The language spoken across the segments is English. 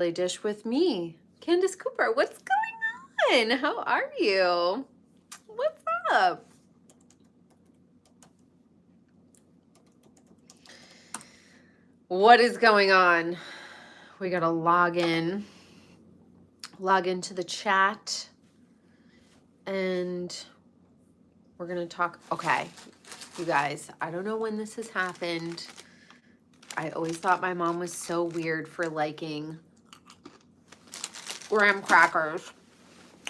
Daily Dish with me, Candace Cooper. What's going on? How are you? What's up? What is going on? We gotta log into the chat, and we're gonna talk. Okay, you guys, I don't know when this has happened. I always thought my mom was so weird for liking graham crackers.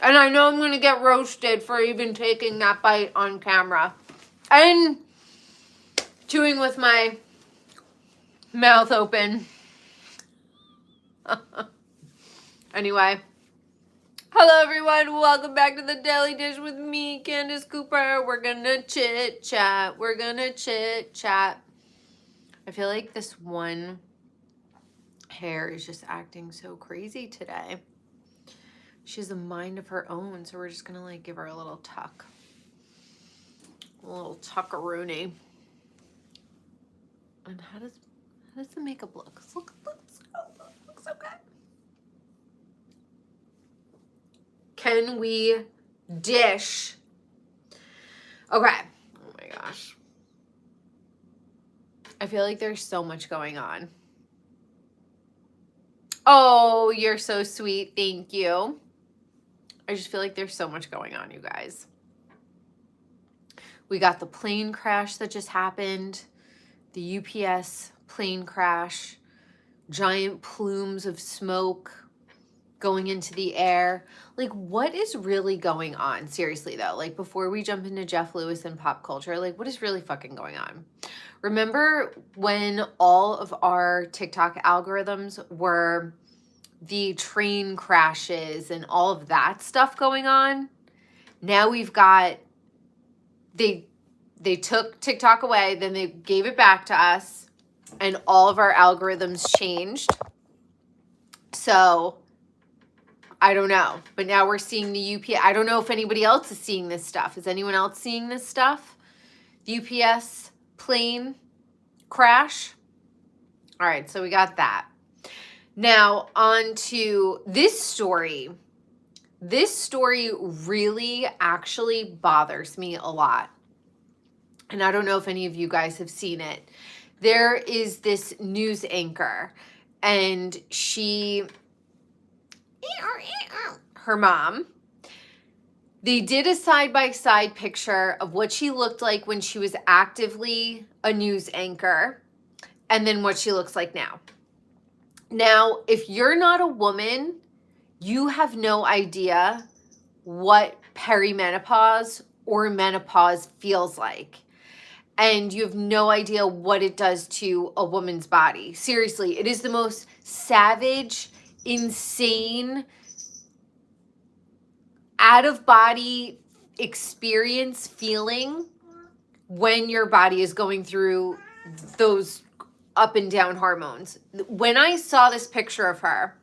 And I know I'm going to get roasted for even taking that bite on camera. And chewing with my mouth open. Anyway. Hello everyone. Welcome back to the Daily Dish with me, Candace Cooper. We're going to chit chat. I feel like this one hair is just acting so crazy today. She has a mind of her own, so we're just gonna like give her a little tuck. A little tuckaroony. And how does the makeup look? Looks okay. Can we dish? Okay. Oh my gosh. I feel like there's so much going on. Oh, you're so sweet. Thank you. I just feel like there's so much going on, you guys. We got the plane crash that just happened, the UPS plane crash, giant plumes of smoke going into the air. Like, what is really going on? Seriously, though, like, before we jump into Jeff Lewis and pop culture, like, what is really fucking going on? Remember when all of our TikTok algorithms were the train crashes and all of that stuff going on? Now we've got, they took TikTok away, then they gave it back to us, and all of our algorithms changed. So I don't know, but now we're seeing the UPS. I don't know if anybody else is seeing this stuff. Is anyone else seeing this stuff? The UPS plane crash. All right, so we got that. Now on to this story. This story really actually bothers me a lot. And I don't know if any of you guys have seen it. There is this news anchor, and her mom, they did a side-by-side picture of what she looked like when she was actively a news anchor, and then what she looks like now. Now, if you're not a woman, you have no idea what perimenopause or menopause feels like. And you have no idea what it does to a woman's body. Seriously, it is the most savage, insane, out-of-body experience feeling when your body is going through those up and down hormones. When I saw this picture of her,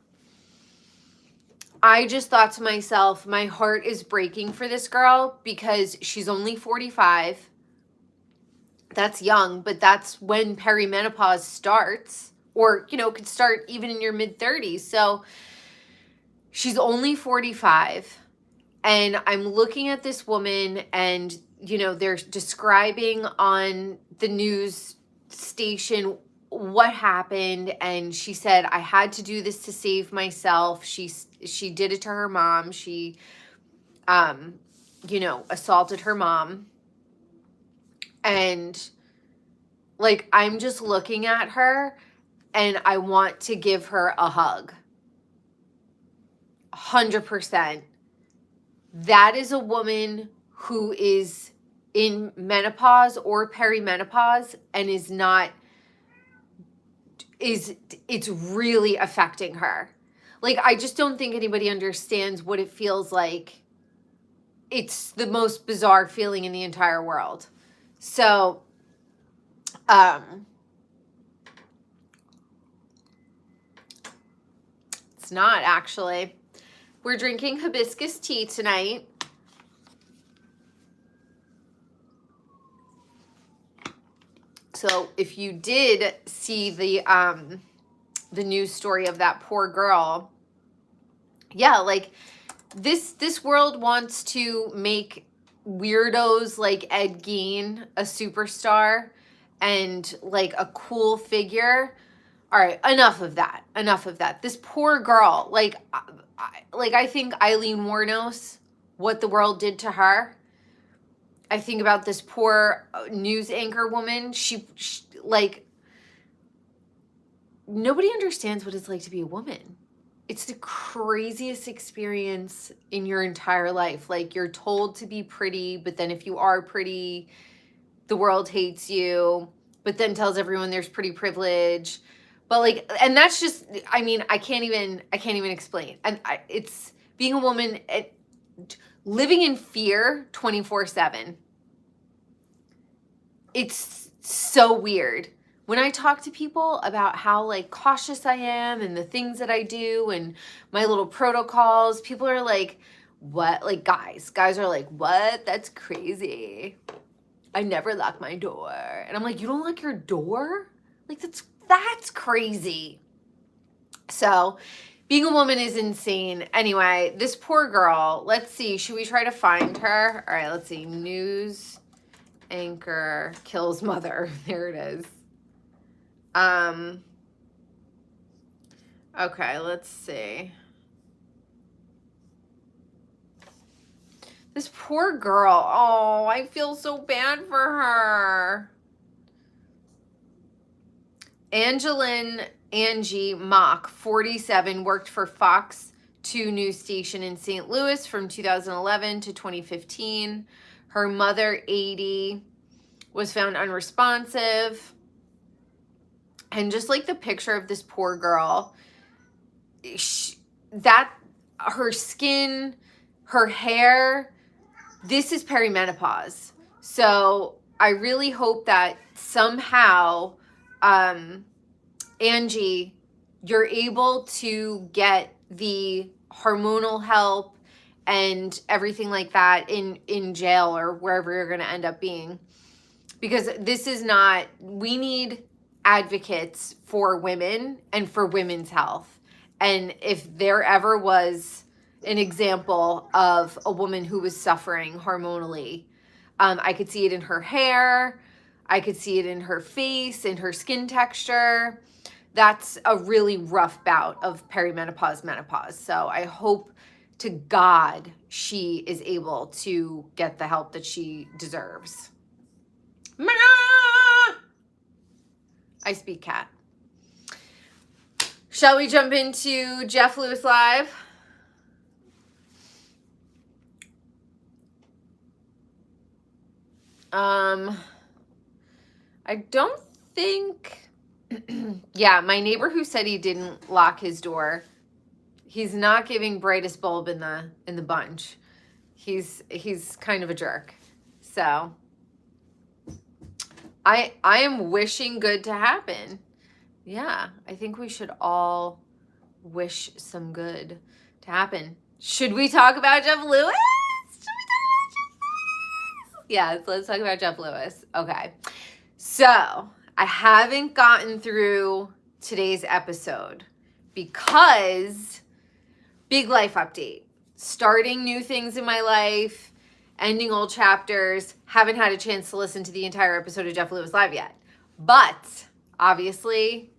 I just thought to myself, my heart is breaking for this girl because she's only 45. That's young, but that's when perimenopause starts, or, you know, could start even in your mid-30s. So she's only 45, and I'm looking at this woman, and, you know, they're describing on the news station what happened, and she said, I had to do this to save myself. She did it to her mom. She, you know, assaulted her mom. And, like, I'm just looking at her, and I want to give her a hug. 100%. That is a woman who is in menopause or perimenopause and is not, it's really affecting her. Like, I just don't think anybody understands what it feels like. It's the most bizarre feeling in the entire world. So, it's not actually. We're drinking hibiscus tea tonight. So if you did see the the news story of that poor girl. Yeah, like this world wants to make weirdos like Ed Gein a superstar and like a cool figure. All right, enough of that. Enough of that. This poor girl, like I think Eileen Wuornos, what the world did to her. I think about this poor news anchor woman. She like, nobody understands what it's like to be a woman. It's the craziest experience in your entire life. Like, you're told to be pretty, but then if you are pretty, the world hates you, but then tells everyone there's pretty privilege. But like, and that's just, I mean, I can't even explain. And it's being a woman, living in fear 24/7. It's so weird. When I talk to people about how like cautious I am and the things that I do and my little protocols, people are like, what? Like guys are like, what? That's crazy. I never lock my door. And I'm like, you don't lock your door? Like that's crazy. So being a woman is insane. Anyway, this poor girl, let's see. Should we try to find her? All right, let's see. News anchor kills mother. There it is. Okay, let's see. This poor girl. Oh, I feel so bad for her. Angie Mock, 47, worked for Fox 2 news station in St. Louis from 2011 to 2015. Her mother, 80, was found unresponsive. And just like the picture of this poor girl, her skin, her hair, this is perimenopause. So I really hope that somehow, Angie, you're able to get the hormonal help and everything like that in jail or wherever you're going to end up being. Because this is not, we need advocates for women and for women's health. And if there ever was an example of a woman who was suffering hormonally, I could see it in her hair, I could see it in her face, in her skin texture. That's a really rough bout of perimenopause, menopause. So I hope to God she is able to get the help that she deserves. I speak cat. Shall we jump into Jeff Lewis Live? I don't think, yeah, my neighbor who said he didn't lock his door, he's not giving brightest bulb in the bunch. He's kind of a jerk. So I am wishing good to happen. Yeah, I think we should all wish some good to happen. Should we talk about Jeff Lewis? Yeah, let's talk about Jeff Lewis. Okay. So I haven't gotten through today's episode because big life update. Starting new things in my life, ending old chapters. Haven't had a chance to listen to the entire episode of Jeff Lewis Live yet. But obviously,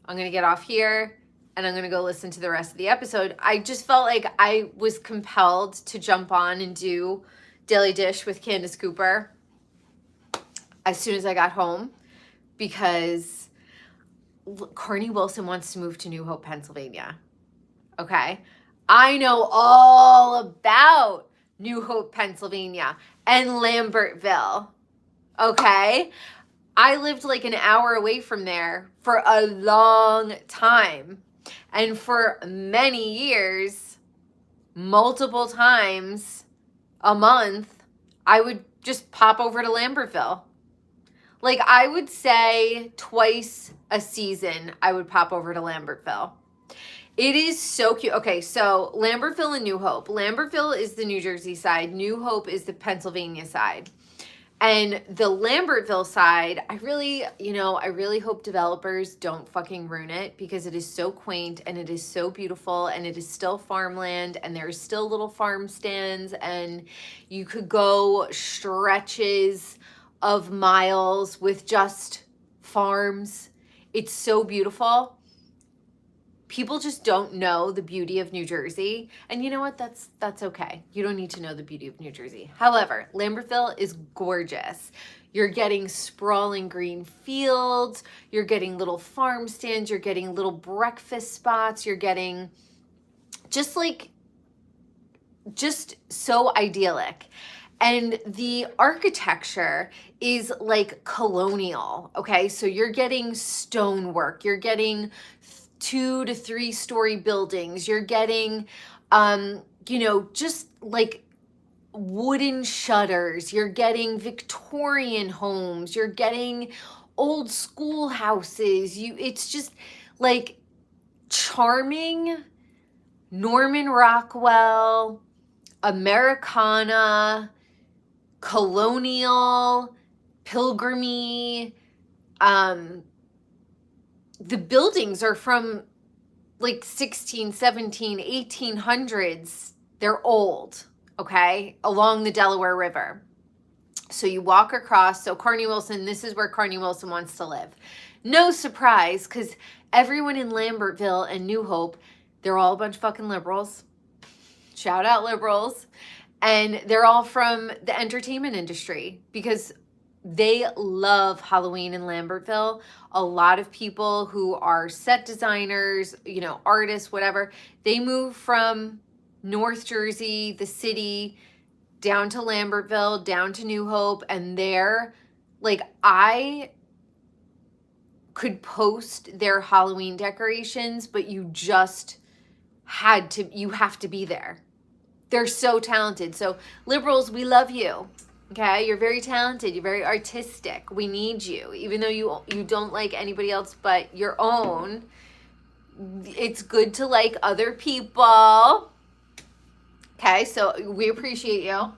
I'm going to get off here and I'm going to go listen to the rest of the episode. I just felt like I was compelled to jump on and do Daily Dish with Candace Cooper as soon as I got home because Carnie Wilson wants to move to New Hope, Pennsylvania. Okay? I know all about New Hope, Pennsylvania and Lambertville. Okay? I lived like an hour away from there for a long time. And for many years, multiple times a month, I would just pop over to Lambertville. Like I would say twice a season, I would pop over to Lambertville. It is so cute. Okay, so Lambertville and New Hope. Lambertville is the New Jersey side. New Hope is the Pennsylvania side. And the Lambertville side, I really hope developers don't fucking ruin it, because it is so quaint and it is so beautiful and it is still farmland and there's still little farm stands and you could go stretches of miles with just farms. It's so beautiful. People just don't know the beauty of New Jersey. And you know what? That's okay. You don't need to know the beauty of New Jersey. However, Lambertville is gorgeous. You're getting sprawling green fields. You're getting little farm stands. You're getting little breakfast spots. You're getting just so idyllic. And the architecture is like colonial, okay? So you're getting stonework. You're getting 2 to 3 story buildings. You're getting, just like wooden shutters. You're getting Victorian homes. You're getting old school houses. It's just like charming Norman Rockwell, Americana, colonial, pilgrimy. The buildings are from like 16, 17, 1800s. They're old, okay, along the Delaware River. So you walk across. So Carnie Wilson, this is where Carnie Wilson wants to live. No surprise, because everyone in Lambertville and New Hope, they're all a bunch of fucking liberals. Shout out liberals. And they're all from the entertainment industry, because they love Halloween in Lambertville. A lot of people who are set designers, artists, whatever, they move from North Jersey, the city, down to Lambertville, down to New Hope, and they're like, I could post their Halloween decorations, but you have to be there. They're so talented. So liberals, we love you. Okay, you're very talented. You're very artistic. We need you. Even though you don't like anybody else but your own, it's good to like other people. Okay, so we appreciate you.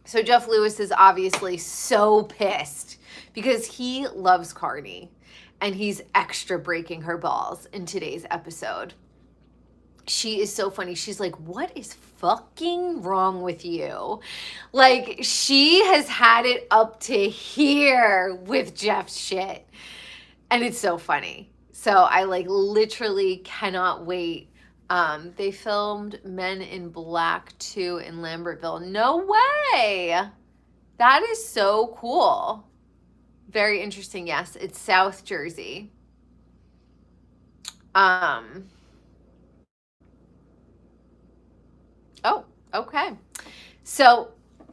So Jeff Lewis is obviously so pissed because he loves Carnie and he's extra breaking her balls in today's episode. She is so funny. She's like, what is fucking wrong with you? Like, she has had it up to here with Jeff's shit. And it's so funny. So I literally cannot wait. They filmed Men in Black 2 in Lambertville. No way. That is so cool. Very interesting. Yes, it's South Jersey. Oh, okay. So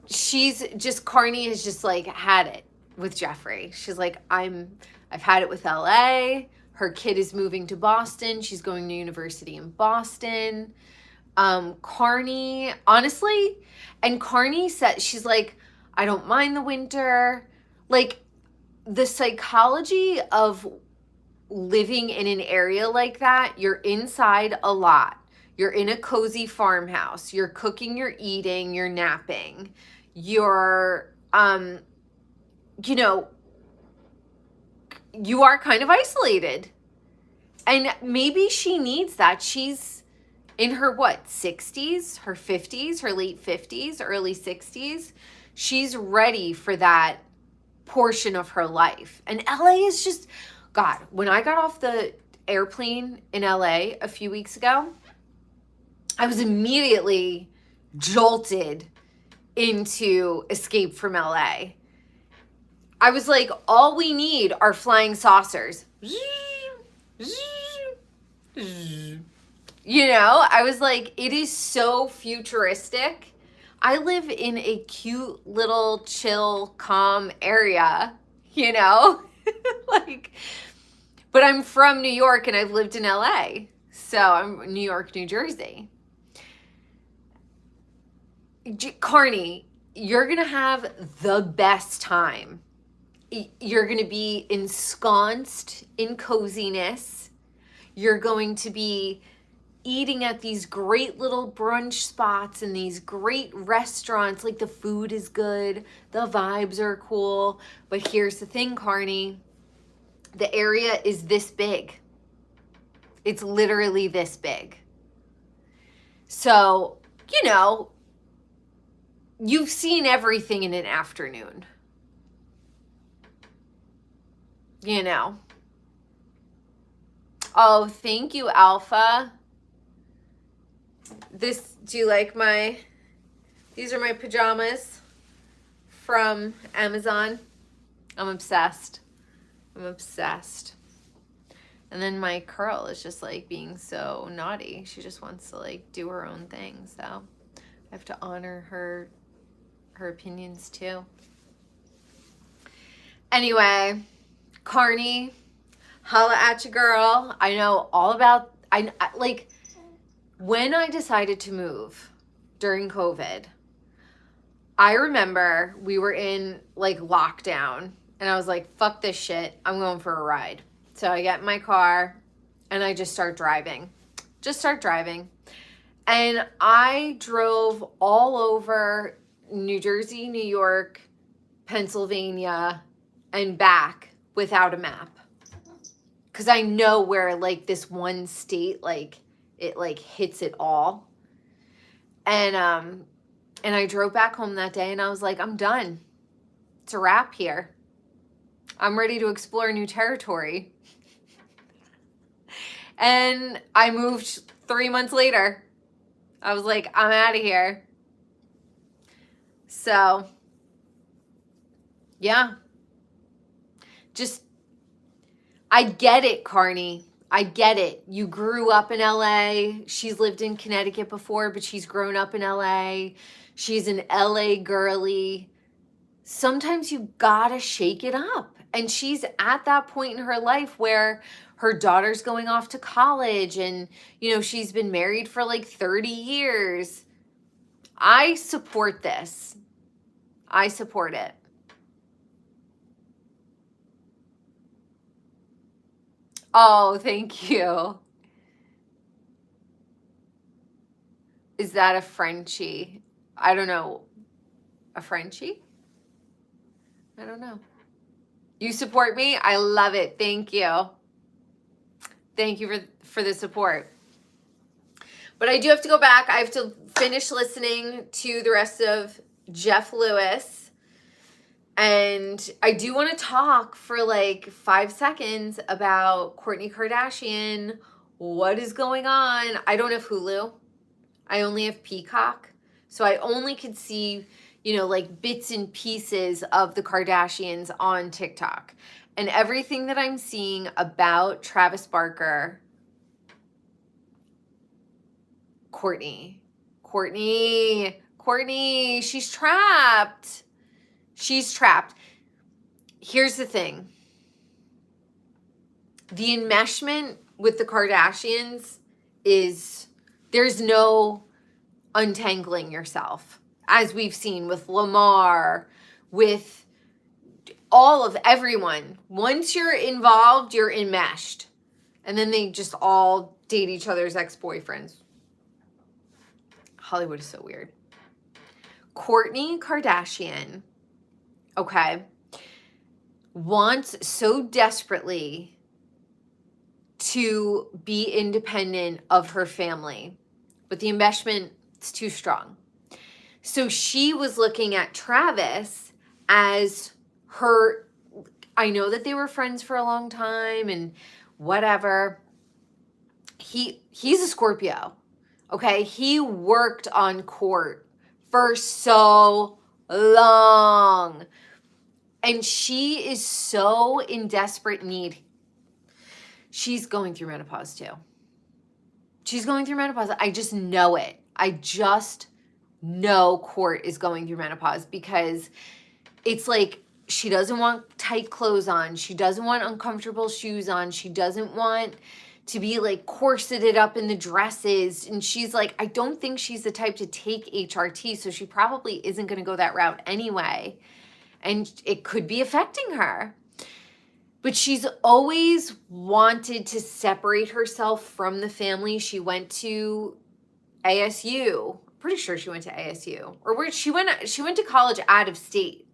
Carnie has just had it with Jeffrey. She's like, I've had it with LA. Her kid is moving to Boston. She's going to university in Boston. Carnie, honestly, and Carnie said, she's like, I don't mind the winter. Like, the psychology of living in an area like that, you're inside a lot. You're in a cozy farmhouse. You're cooking, you're eating, you're napping. You're, you are kind of isolated. And maybe she needs that. She's in her, 60s, her 50s, her late 50s, early 60s. She's ready for that portion of her life. And LA is just, God, when I got off the airplane in LA a few weeks ago, I was immediately jolted into Escape from LA. I was like, all we need are flying saucers. I was like, it is so futuristic. I live in a cute little chill, calm area, but I'm from New York and I've lived in LA. So I'm New York, New Jersey. Carnie, you're going to have the best time. You're going to be ensconced in coziness. You're going to be eating at these great little brunch spots and these great restaurants. Like, the food is good, the vibes are cool. But here's the thing, Carnie. The area is this big. It's literally this big. So, you know, you've seen everything in an afternoon. You know. Oh, thank you, Alpha. Do you like these are my pajamas from Amazon. I'm obsessed. And then my Curl is just like being so naughty. She just wants to like do her own thing. So I have to honor her opinions too. Anyway, Carnie, holla at you, girl. I know all about, like, when I decided to move during COVID, I remember we were in like lockdown and I was like, fuck this shit. I'm going for a ride. So I get in my car and I just start driving. And I drove all over New Jersey, New York, Pennsylvania, and back without a map. Because I know where like this one state, like it like hits it all. And I drove back home that day and I was like, I'm done. It's a wrap here. I'm ready to explore new territory. And I moved 3 months later. I was like, I'm out of here. So, yeah. Just, I get it, Carnie. I get it. You grew up in LA. She's lived in Connecticut before, but she's grown up in LA. She's an LA girly. Sometimes you gotta shake it up. And she's at that point in her life where her daughter's going off to college and, you know, she's been married for like 30 years. I support this. I support it. Oh, thank you. Is that a Frenchie? I don't know. A Frenchie? I don't know. You support me? I love it. Thank you. Thank you for the support. But I do have to go back. I have to finish listening to the rest of Jeff Lewis. And I do want to talk for like 5 seconds about Kourtney Kardashian. What is going on? I don't have Hulu. I only have Peacock. So I only could see, you know, like bits and pieces of the Kardashians on TikTok. And everything that I'm seeing about Travis Barker, Kourtney, she's trapped. She's trapped. Here's the thing. The enmeshment with the Kardashians is, there's no untangling yourself. As we've seen with Lamar, with all of everyone. Once you're involved, you're enmeshed. And then they just all date each other's ex-boyfriends. Hollywood is so weird. Kourtney Kardashian, okay, wants so desperately to be independent of her family, but the enmeshment is too strong. So she was looking at Travis as her, I know that they were friends for a long time and whatever. He's a Scorpio, okay? He worked on court for so long. And she is so in desperate need. She's going through menopause too. She's going through menopause. I just know it. I just know Court is going through menopause because it's like she doesn't want tight clothes on. She doesn't want uncomfortable shoes on. She doesn't want to be like corseted up in the dresses. And she's like, I don't think she's the type to take HRT. So she probably isn't going to go that route anyway. And it could be affecting her. But she's always wanted to separate herself from the family. She went to ASU. Pretty sure she went to ASU. Or where she went to college out of state.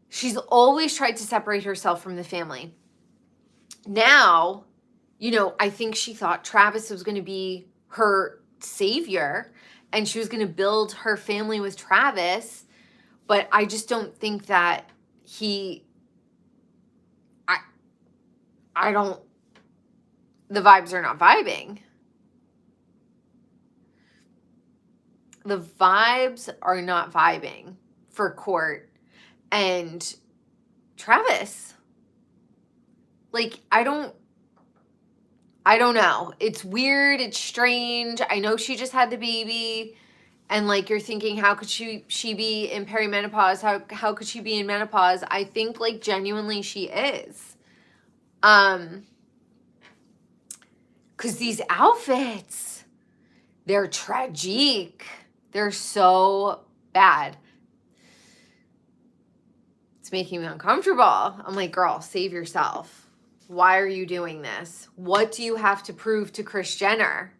She's always tried to separate herself from the family. Now, you know, I think she thought Travis was going to be her savior and she was going to build her family with Travis. But I just don't think that I don't, the vibes are not vibing. The vibes are not vibing for Court and Travis. Like, I don't know. It's weird. It's strange. I know she just had the baby. And like, you're thinking, how could she be in perimenopause? How could she be in menopause? I think like genuinely she is. Cause these outfits, they're tragic. They're so bad. It's making me uncomfortable. I'm like, girl, save yourself. Why are you doing this? What do you have to prove to Kris Jenner?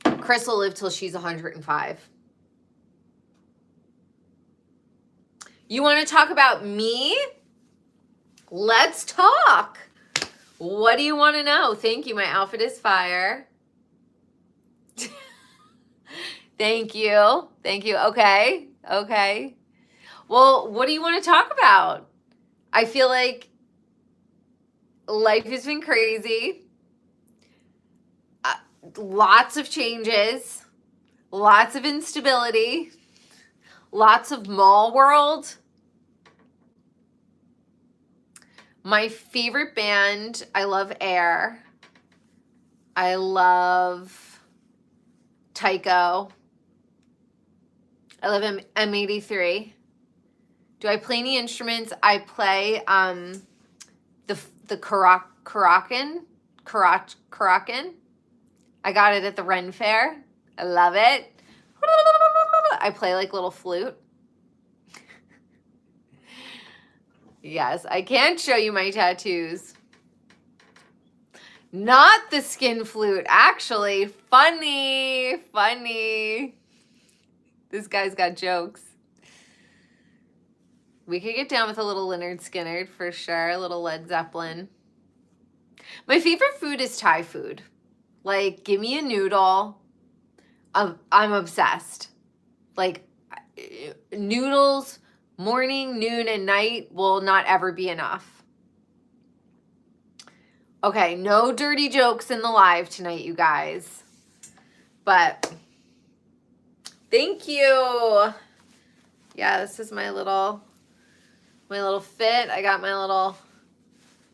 Kris will live till she's 105. You want to talk about me? Let's talk. What do you want to know? Thank you. My outfit is fire. Thank you. Thank you. Okay. Okay. Well, what do you want to talk about? I feel like life has been crazy. Lots of changes. Lots of instability. Lots of mall world. My favorite band, I love Air. I love Tycho. I love M83. Do I play any instruments? I play the Karakin. I got it at the Ren Fair. I love it. I play like little flute. Yes, I can't show you my tattoos. Not the skin flute, actually. Funny. This guy's got jokes. We could get down with a little Lynyrd Skynyrd for sure. A little Led Zeppelin. My favorite food is Thai food. Like, give me a noodle. I'm obsessed. Like, noodles, morning, noon, and night will not ever be enough. Okay, no dirty jokes in the live tonight, you guys. But thank you. Yeah, this is my little fit. I got my little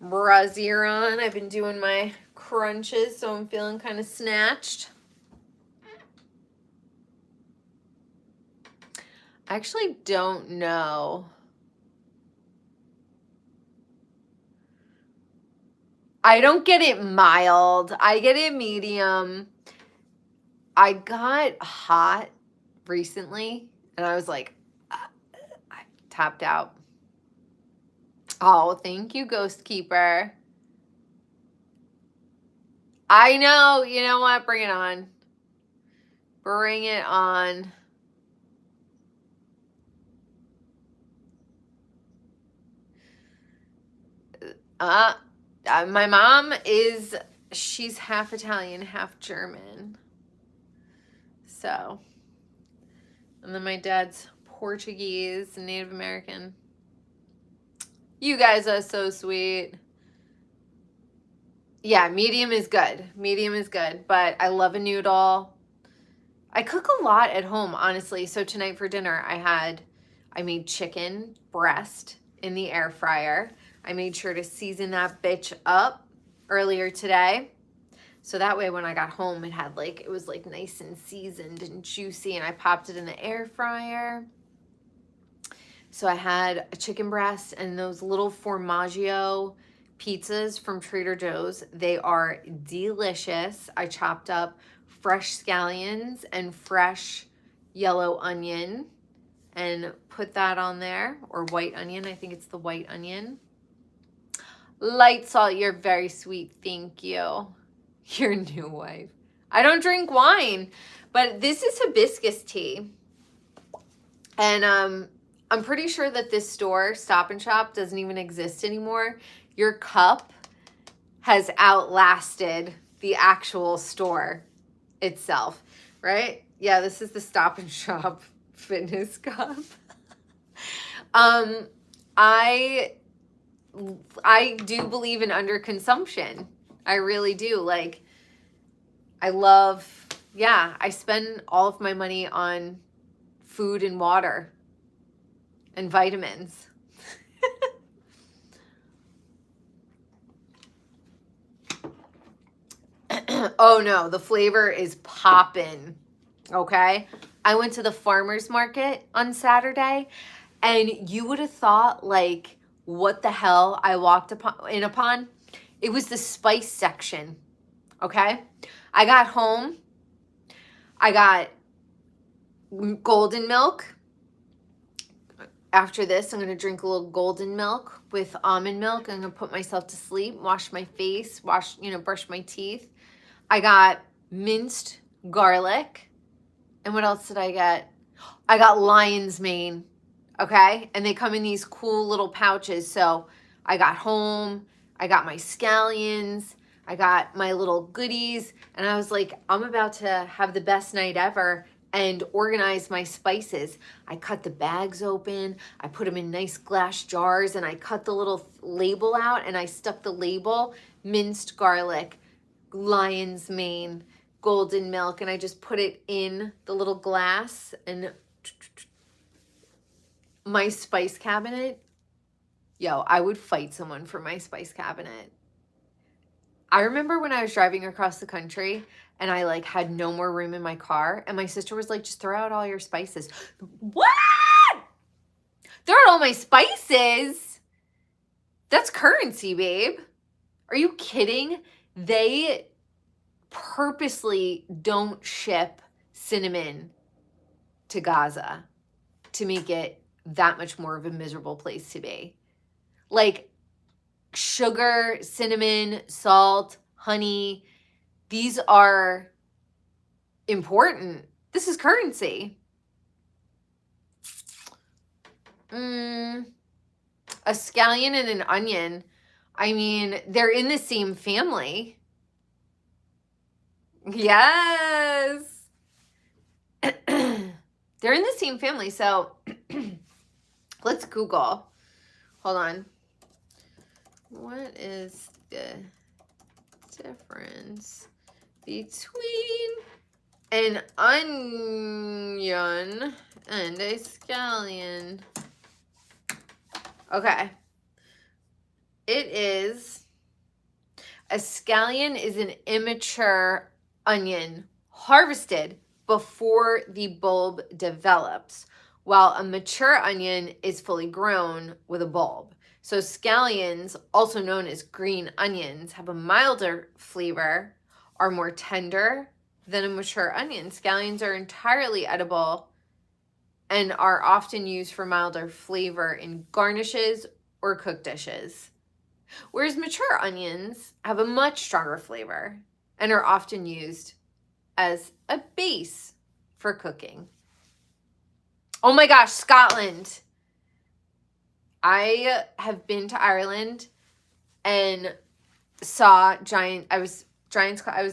brassiere on. I've been doing my crunches, so I'm feeling kind of snatched. I actually don't know. I don't get it mild. I get it medium. I got hot recently, and I was like, I tapped out. Oh, thank you, Ghost Keeper. I know. You know what? Bring it on. Bring it on. My mom she's half Italian, half German. So, and then my dad's Portuguese, Native American. You guys are so sweet. Yeah, medium is good. Medium is good, but I love a noodle. I cook a lot at home, honestly. So tonight for dinner, I made chicken breast in the air fryer. I made sure to season that bitch up earlier today. So that way when I got home, it was like nice and seasoned and juicy, and I popped it in the air fryer. So I had a chicken breast and those little formaggio pizzas from Trader Joe's. They are delicious. I chopped up fresh scallions and fresh yellow onion and put that on there. Or white onion. I think it's the white onion. Light salt, you're very sweet. Thank you. Your new wife. I don't drink wine, but this is hibiscus tea. And I'm pretty sure that this store, Stop and Shop, doesn't even exist anymore. Your cup has outlasted the actual store itself, right? Yeah, this is the Stop and Shop fitness cup. I do believe in underconsumption. I really do. Like, I love, I spend all of my money on food and water and vitamins. Oh no, the flavor is poppin'. Okay? I went to the farmer's market on Saturday, and you would have thought, like, what the hell I walked upon? It was the spice section. Okay? I got home. I got golden milk. After this, I'm going to drink a little golden milk with almond milk. I'm going to put myself to sleep, wash my face, brush my teeth. I got minced garlic. And what else did I get? I got lion's mane. Okay? And they come in these cool little pouches. So I got home. I got my scallions. I got my little goodies. And I was like, I'm about to have the best night ever and organize my spices. I cut the bags open. I put them in nice glass jars, and I cut the little label out, and I stuck the label, minced garlic, lion's mane, golden milk, and I just put it in the little glass. And my spice cabinet, I would fight someone for my spice cabinet. I remember when I was driving across the country and I like had no more room in my car, and my sister was like, just throw out all your spices. What? Throw out all my spices? That's currency, babe. Are you kidding? They purposely don't ship cinnamon to Gaza to make it that much more of a miserable place to be. Like, sugar, cinnamon, salt, honey, these are important. This is currency. A scallion and an onion, I mean, they're in the same family. Yes. They're in the same family. So let's Google. Hold on. What is the difference between an onion and a scallion? Okay. It is, a scallion is an immature onion harvested before the bulb develops, while a mature onion is fully grown with a bulb. So scallions, also known as green onions, have a milder flavor, are more tender than a mature onion. Scallions are entirely edible and are often used for milder flavor in garnishes or cooked dishes. Whereas mature onions have a much stronger flavor and are often used as a base for cooking. Oh my gosh, Scotland. I have been to Ireland and saw I was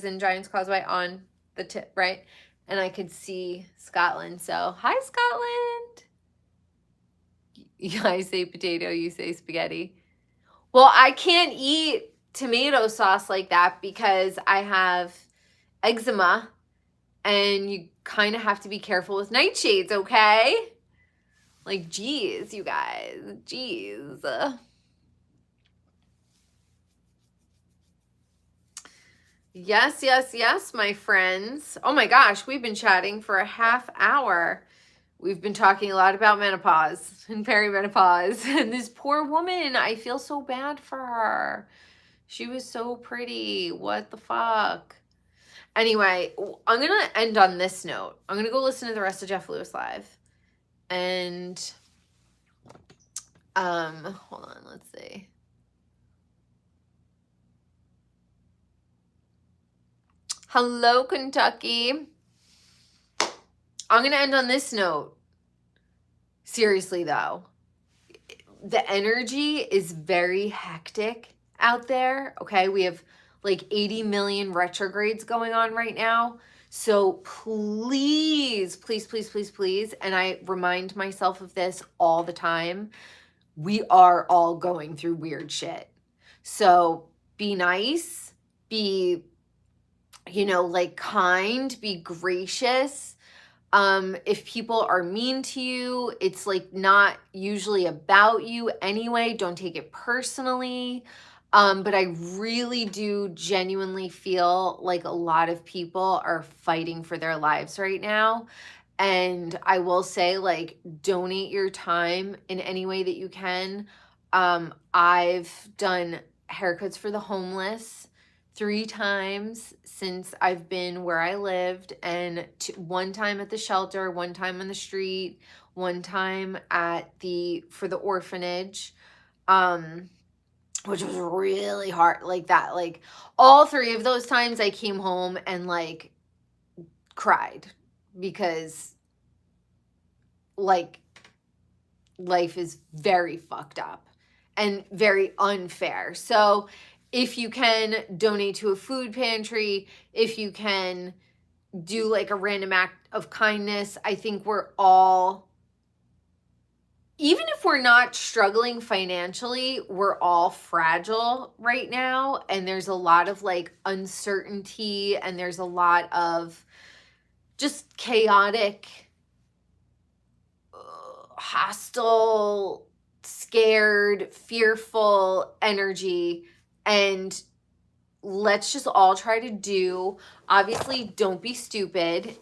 in Giant's Causeway on the tip, right? And I could see Scotland. So, hi, Scotland. I say potato, you say spaghetti. Well, I can't eat tomato sauce like that because I have eczema, and you kind of have to be careful with nightshades, okay? Like, geez, you guys, geez. Yes, my friends. Oh my gosh, we've been chatting for a half hour. We've been talking a lot about menopause and perimenopause. And this poor woman, I feel so bad for her. She was so pretty. What the fuck? Anyway, I'm going to end on this note. I'm going to go listen to the rest of Jeff Lewis Live. And hold on, let's see. Hello, Kentucky. I'm going to end on this note. Seriously, though, the energy is very hectic out there. Okay, we have like 80 million retrogrades going on right now. So please, please, please, please, please, and I remind myself of this all the time, we are all going through weird shit. So be nice, be, like kind, be gracious. If people are mean to you, it's like not usually about you anyway. Don't take it personally. But I really do genuinely feel like a lot of people are fighting for their lives right now. And I will say, like, donate your time in any way that you can. I've done haircuts for the homeless 3 times since I've been where I lived, and one time at the shelter, one time on the street, one time for the orphanage, which was really hard. Like that, like all 3 of those times I came home and like cried because like life is very fucked up and very unfair. So if you can donate to a food pantry, if you can do like a random act of kindness, I think we're all, even if we're not struggling financially, we're all fragile right now. And there's a lot of like uncertainty, and there's a lot of just chaotic, hostile, scared, fearful energy. And let's just all try to do, obviously, don't be stupid,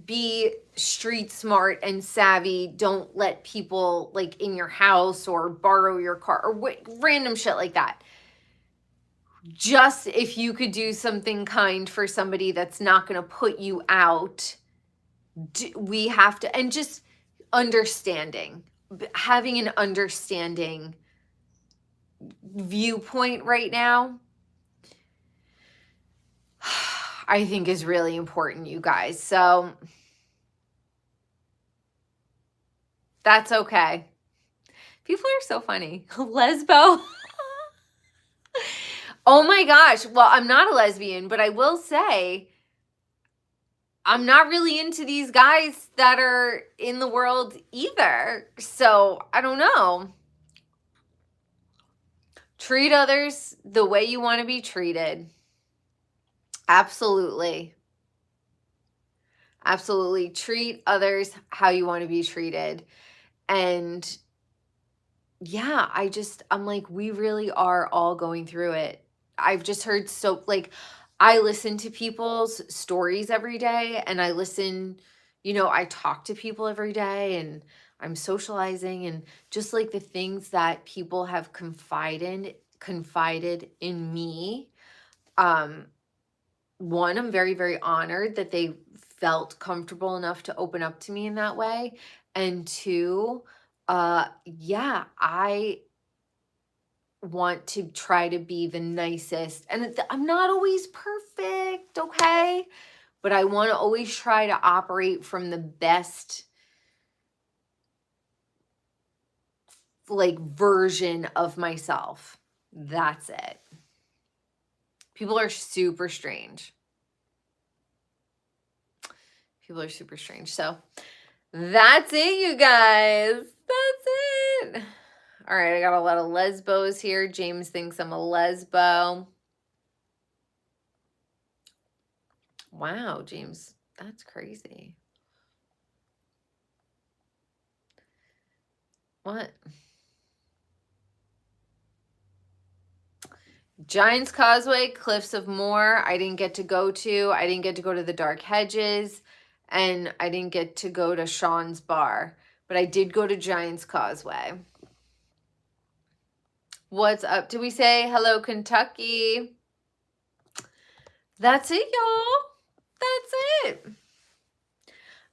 be street smart and savvy. Don't let people like in your house or borrow your car or random shit like that. Just if you could do something kind for somebody that's not going to put you out, we have to, and just understanding, having an understanding viewpoint right now, I think is really important, you guys. So that's okay. People are so funny. Lesbo. Oh my gosh. Well, I'm not a lesbian, but I will say I'm not really into these guys that are in the world either. So I don't know. Treat others the way you want to be treated. Absolutely. Absolutely. Treat others how you want to be treated. And yeah, I'm like, we really are all going through it. I've just heard I listen to people's stories every day, and I talk to people every day, and I'm socializing, and just like the things that people have confided in me. One, I'm very, very honored that they felt comfortable enough to open up to me in that way. And 2, yeah, I want to try to be the nicest. And I'm not always perfect, okay? But I want to always try to operate from the best like version of myself. That's it. People are super strange. People are super strange. So that's it, you guys. That's it. All right, I got a lot of lesbos here. James thinks I'm a lesbo. Wow, James, that's crazy. What? Giants Causeway, Cliffs of Moher, I didn't get to go to. I didn't get to go to the Dark Hedges, and I didn't get to go to Sean's Bar, but I did go to Giants Causeway. What's up? Did we say hello, Kentucky? That's it, y'all. That's it.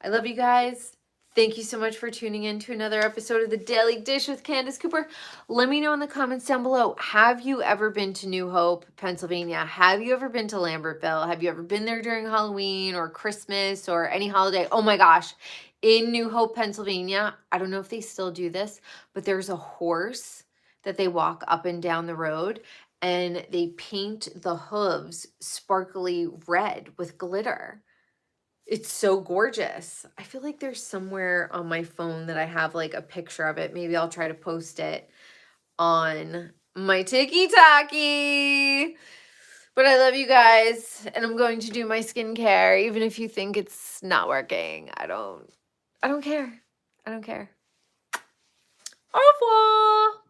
I love you guys. Thank you so much for tuning in to another episode of The Daily Dish with Candace Cooper. Let me know in the comments down below, have you ever been to New Hope, Pennsylvania? Have you ever been to Lambertville? Have you ever been there during Halloween or Christmas or any holiday? Oh my gosh, in New Hope, Pennsylvania, I don't know if they still do this, but there's a horse that they walk up and down the road, and they paint the hooves sparkly red with glitter. It's so gorgeous. I feel like there's somewhere on my phone that I have like a picture of it. Maybe I'll try to post it on my TikTok. But I love you guys, and I'm going to do my skincare, even if you think it's not working. I don't care. I don't care. Au revoir.